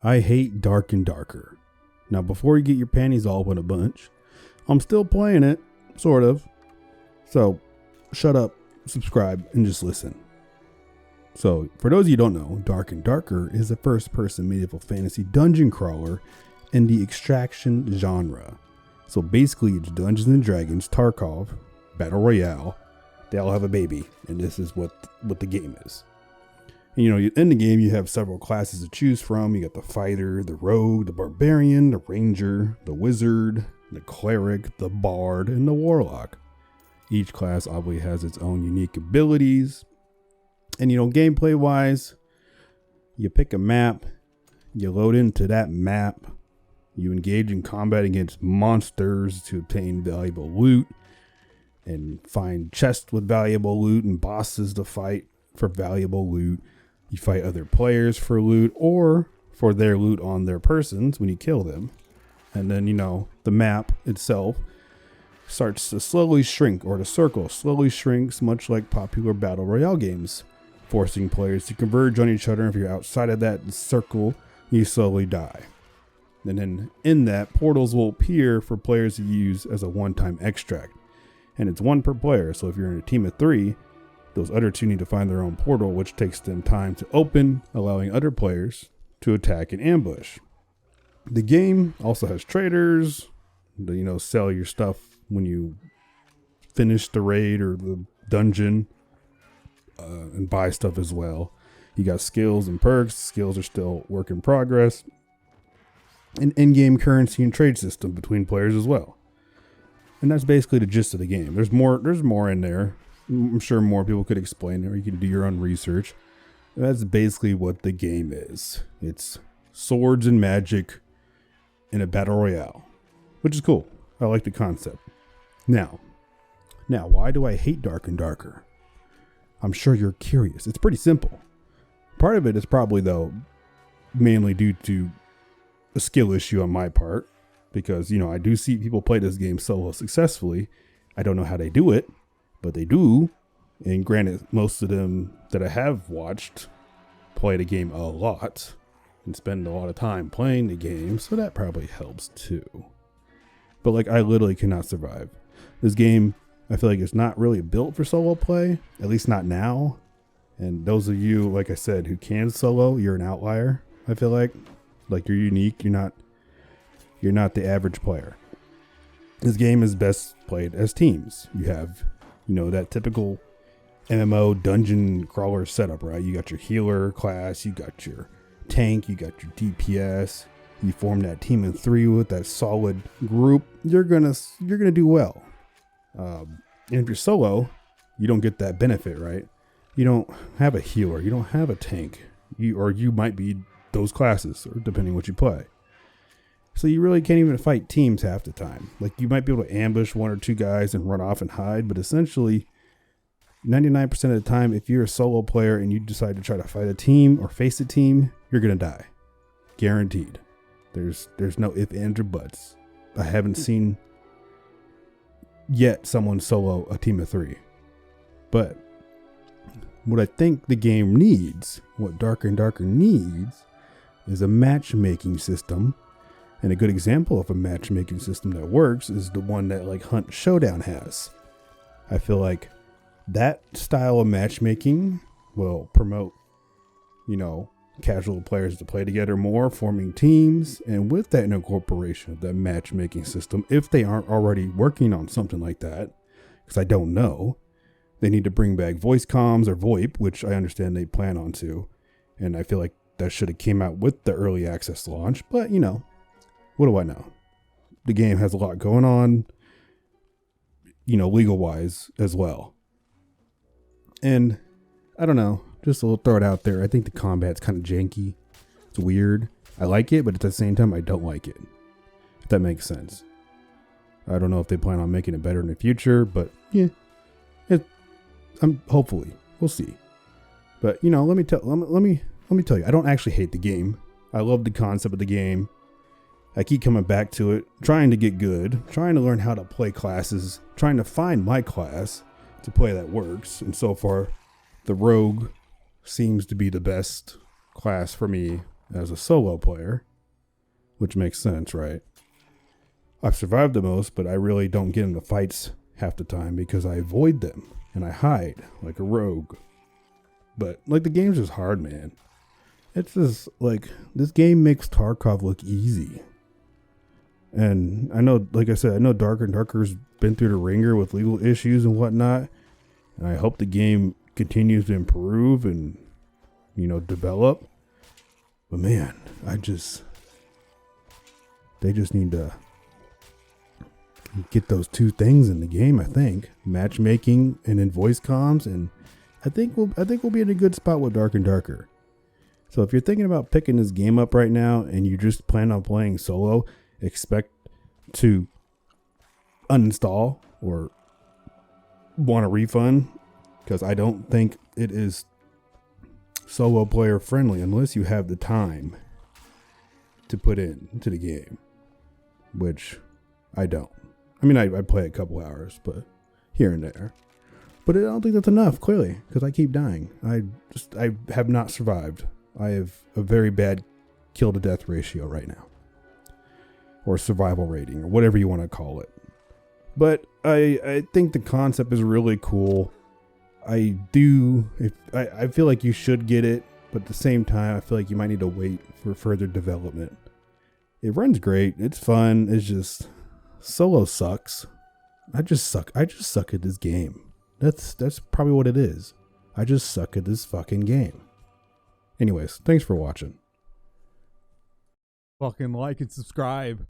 I hate Dark and Darker. Now, before you get your panties all up in a bunch, I'm still playing it, sort of. So, shut up, subscribe, and just listen. So, for those of you who don't know, Dark and Darker is a first-person medieval fantasy dungeon crawler in the extraction genre. So basically, it's Dungeons and Dragons, Tarkov, Battle Royale. They all have a baby, and this is what the game is. And, in the game, you have several classes to choose from. You got the fighter, the rogue, the barbarian, the ranger, the wizard, the cleric, the bard, and the warlock. Each class obviously has its own unique abilities. And, gameplay wise, you pick a map, you load into that map, you engage in combat against monsters to obtain valuable loot and find chests with valuable loot and bosses to fight for valuable loot. You fight other players for loot or for their loot on their persons when you kill them. And then, the map itself starts to slowly shrink, or the circle slowly shrinks, much like popular battle royale games, forcing players to converge on each other. And if you're outside of that circle, you slowly die. And then in that, portals will appear for players to use as a one-time extract. And it's one per player, so if you're in a team of 3, those other 2 need to find their own portal, which takes them time to open, allowing other players to attack and ambush. The game also has traders, sell your stuff when you finish the raid or the dungeon, and buy stuff as well. You got skills and perks. Skills are still work in progress. An in-game currency and trade system between players as well. And that's basically the gist of the game. There's more in there. I'm sure more people could explain it, or you can do your own research. That's basically what the game is. It's swords and magic in a battle royale, which is cool. I like the concept. Now, why do I hate Dark and Darker? I'm sure you're curious. It's pretty simple. Part of it is probably, though, mainly due to a skill issue on my part, because, I do see people play this game solo successfully. I don't know how they do it, but they do. And granted, most of them that I have watched play the game a lot and spend a lot of time playing the game, so that probably helps too. But I literally cannot survive. This game, I feel like it's not really built for solo play, at least not now. And those of you, like I said, who can solo, you're an outlier. I feel like you're unique. You're not the average player. This game is best played as teams. You have, that typical MMO dungeon crawler setup, right? You got your healer class, you got your tank, you got your DPS. You form that team of 3 with that solid group. You're gonna do well. And if you're solo, you don't get that benefit, right? You don't have a healer, you don't have a tank, you might be those classes, or depending what you play. So you really can't even fight teams half the time. You might be able to ambush 1 or 2 guys and run off and hide, but essentially 99% of the time, if you're a solo player and you decide to try to fight a team or face a team, you're gonna die, guaranteed. There's no ifs, ands, or buts. I haven't seen yet someone solo a team of 3. But what I think the game needs, what Darker and Darker needs, is a matchmaking system. And a good example of a matchmaking system that works is the one that Hunt Showdown has. I feel like that style of matchmaking will promote, casual players to play together more, forming teams. And with that incorporation of that matchmaking system, if they aren't already working on something like that, because I don't know, they need to bring back voice comms or VoIP, which I understand they plan on to. And I feel like that should have came out with the early access launch. But, what do I know? The game has a lot going on, legal-wise as well. And I don't know, just a little throw it out there. I think the combat's kind of janky. It's weird. I like it, but at the same time, I don't like it. If that makes sense. I don't know if they plan on making it better in the future, but yeah, hopefully we'll see. But let me tell you, I don't actually hate the game. I love the concept of the game. I keep coming back to it, trying to get good, trying to learn how to play classes, trying to find my class to play that works. And so far, the rogue seems to be the best class for me as a solo player, which makes sense, right? I've survived the most, but I really don't get into fights half the time because I avoid them and I hide like a rogue. But like the game's just hard, man. It's just like this game makes Tarkov look easy. And I know, like I said, I know Darker and Darker's been through the ringer with legal issues and whatnot. And I hope the game continues to improve and, develop. But man, they just need to get those two things in the game, I think. Matchmaking and in voice comms, and I think we'll be in a good spot with Dark and Darker. So if you're thinking about picking this game up right now and you just plan on playing solo, expect to uninstall or want a refund, because I don't think it is solo player friendly unless you have the time to put into the game, which I don't. I mean, I play a couple hours, but here and there. But I don't think that's enough, clearly, because I keep dying. I have not survived. I have a very bad kill to death ratio right now, or survival rating, or whatever you want to call it. But I think the concept is really cool. I feel like you should get it, but at the same time, I feel like you might need to wait for further development. It runs great. It's fun. It's just solo sucks. I just suck at this game. That's probably what it is. I just suck at this fucking game. Anyways, thanks for watching. Fucking like and subscribe.